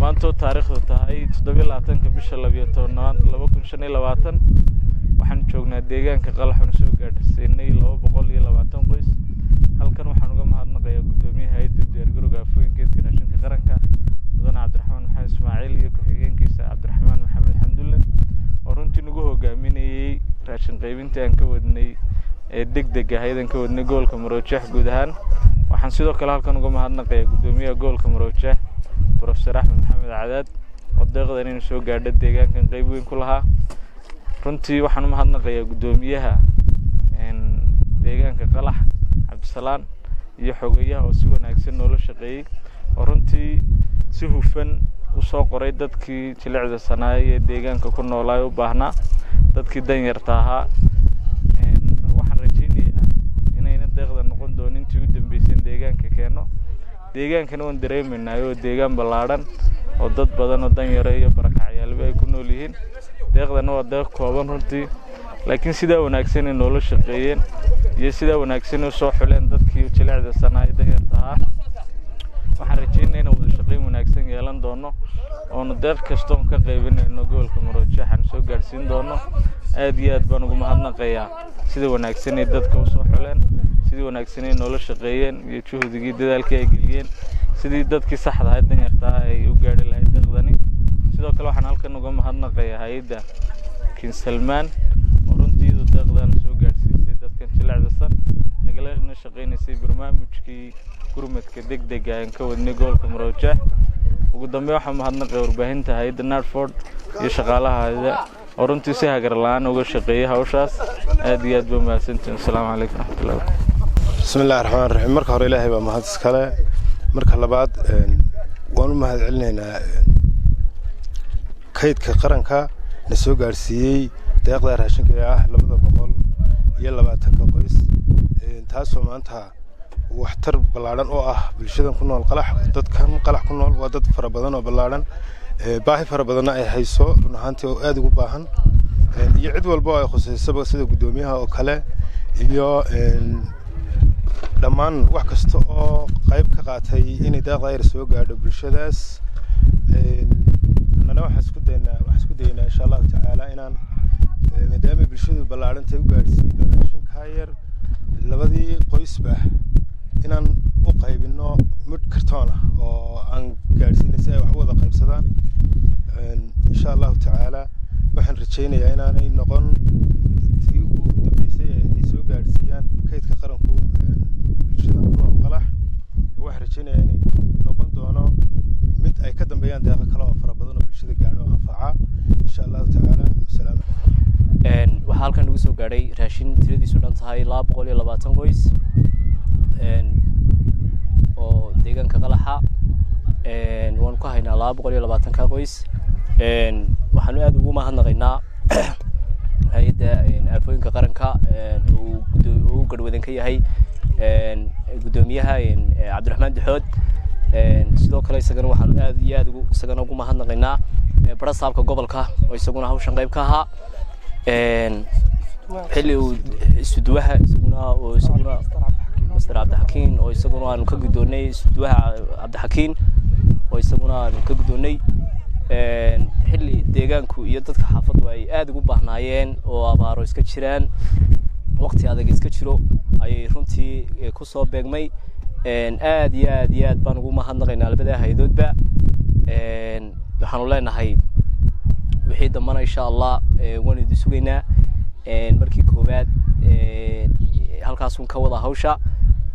maanta taariikhdu tahay 17 bisha 12 waxaan joognaa deegaanka qalaxuna soo gaadhsiinay 220 qoys halkan waxaan uga mahadnaqayaa gudoomiyaha hay'adda diyaargarowga afooyinkeedka raashinka qaranka mudane Cabdiraxmaan Maxamed Ismaaciil iyo ku-xigeenkiisa Cabdiraxmaan Maxamed Xamdulle oo runtii nagu hogaaminayay raashin qaybinta aan ka wadnay ee degdega hay'adan ka wadnay gobolka Maroojah guud ahaan waxaan sidoo kale halkan uga mahadnaqayaa gudoomiyaha gobolka Maroojah Professor Axmed Maxamed Cadaad oo deeqdan inuu soo gaadho deegaankan qayb weyn ku lahaa runtii waxaan u mahadnaqayaa gudoomiyaha deegaanka Qalax Cabdisalaan iyo xogayaha oo si wanaagsan noola shaqeeyay oo runtii si hufan u soo qoray dadkii jilicda sanaayay ee deegaanka ku noolaa u baahnaa dadkii danyarta ahaa waxaan rajaynayaa inayna deeqdan noqon doonin intii u dambeysay deegaanka keeno deegaankana waan dareemaynaa oo deegaan ballaaran oo dad badan oo danyar iyo barakacyaal ay ku nool yihiin deeqdana waa deeq kooban runtii laakiin sida wanaagsan ee noola shaqeeyeen iyo sida wanaagsan oo soo xuleen dadkii jilicda sanaayay danyarta ahaa waxaan rajaynayaa in wada shaqeyn wanaagsan yeelan doono oo deeq kasta oo ka qaybinayno gobolka Maroojah aan soo gaarsiin doono aad iyo aad baan ugu mahadnaqayaa sida wanaagsan ee dadka u soo xuleen sidii wanaagsan ee noola shaqeeyeen iyo juhdigii dadaalkii ay geliyeen sidii dadkii saxda ahayd danyarta ay u gaari lahayd deeqdani sidoo kale waxaan halkan uga mahadnaqayaa hay'adda King Salman oo runtii deeqdan soo gaarsiisay dadkan jilicda san nagala shaqeynaysay barnaamijkii gurmadka degdega aan ka wadnay gobolka Maroojah ugu dambeyn waxaan mahadnaqayaa warbaahinta hay'adda Narford iyo shaqaalaha oo runtii si hagar la'aan uga shaqeeyay hawshaas aad iyo aad baa mahadsantiin assalaamu calaykum waraxmatullaahi bismillaahir rahmaanir rahiim marka hore ilaahay baa mahad iskale marka labaad waan u mahad celinaynaa kaydka qaranka la soo gaarsiiyay deeqda raashinka ah 220 qoys taasoo maanta waxtar ballaaran oo ah bulshadan ku nool Qalax dadkan Qalax ku nool waa dad fara badan oo ballaaran baahi fara badan ay hayso run ahaantii oo aad ugu baahan iyo cid walba oo ay khusayso sida gudoomiyaha oo kale iyo dhammaan wax kasta oo qayb ka qaatay in deeqda ay soo gaadho bulshadaas أنا واحد سكدينا إن شاء الله تعالى إن مدام بالشدة بالعرض تيجي راشين كاير لبدي قيس به إن أقيب إنه مد كرتانة أو عن جالسين نسأ وحوض قيب سدان إن شاء الله تعالى وحن رجينا يعني أنا نقول تيجو تبيسي يسوع جالسيان كيد كقرن كو بالشدة كنا وقلح واحد رجينا يعني نقول دونا mid ay ka dambeeyaan deeqa kale oo fara badan oo bulshada gaadho anfaca insha Allah ta'ala salaam waxa halkan ugu soo gaaray raashin tiradiisu dhan tahay 220 qoys oo deegaanka Qalaxa waan ku haynaa 220 ka qoys waxaan aad ugu mahadnaqaynaa hay'adda afooyinka qaranka oo garwadan ka yahay gudoomiyaha Cabdiraxmaan Duxood sidoo kale isagana waxaan aad iyo aad ugu mahadnaqaynaa barasaabka gobolka oo isaguna hawshan qayb ka ahaa xilli uu isduwaha isaguna Mr. Cabdixakiin oo isaguna aanu ka gudoonay isduwaha Cabdixakiin oo isaguna aanu ka gudoonay xilli deegaanku iyo dadka xaafaddu ay aad ugu baahnaayeen oo abaaro iska jiraan waqti adag iska jiro ay runtii ku soo beegmay aad iyo aad baan ugu mahadnaqaynaa labada hay'adoodba waxaanu leenahay wixii dambana insha Allah waan idin sugaynaa markii koobaad halkaas uu ka wada hawsha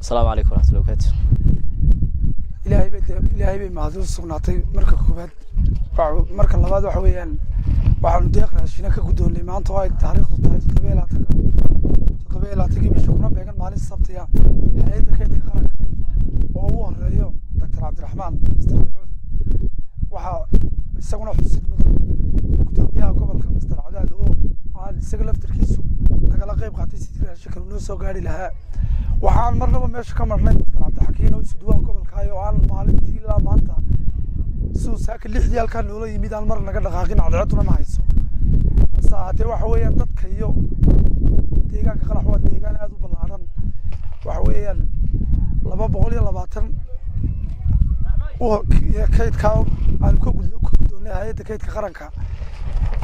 assalaamu calaykum waraxmatullaahi wabarakaatuh ilaahay bay mahadsan sugnaatay marka koobaad marka labaad waxa weeyaan waxaanu deeq raashin ka gudoonay maanta oo ay taariikhdu tahay 17 bisha kuna beegan maalin sabtiya hay'adda kaydka qaranka oo uu horeeyo Dr. Cabdiraxmaan Mr. Duxood waxa isaguna xusid mudan gudoomiyaha gobolka Mr. Cadaad oo aan isaga laftirkiisu nagala qayb qaatay sidii raashinka loo soo gaari lahaa waxaan marnaba meesha ka marnay Mr. Cabdixakiin oo isduwaha gobolka oo aan maalintii ilaa maanta soo saaka 6 halka noola yimid aan mar naga dhaqaaqin cadceeduna ma hayso saacade waxa weeyaan dadka iyo deegaanka Qalax waa deegaan aad u ballaaran waxa weeyaan 220 oo kaydka aanu ka guddoonnay hay-adda kaydka qaranka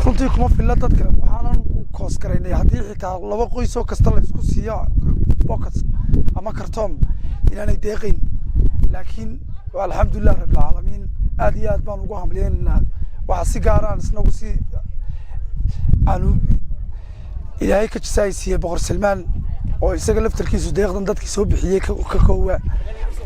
runtii kuma filla dadka waxaanan koos garaynay haddii xitaa 2 qoys oo kasta la isku siiyo bockets ama kartoon inaanay deeqayn laakiin alxamdulilah rabbil caalamiin aad iyo aad baan ugu hambalyeynaa waxa si gaar ah isnagu si aanu ilaahay ka jisaaysiiyay boqor Salmaan oo isaga laftarkiisu deeqdan dadkii soo bixiyay ka koowa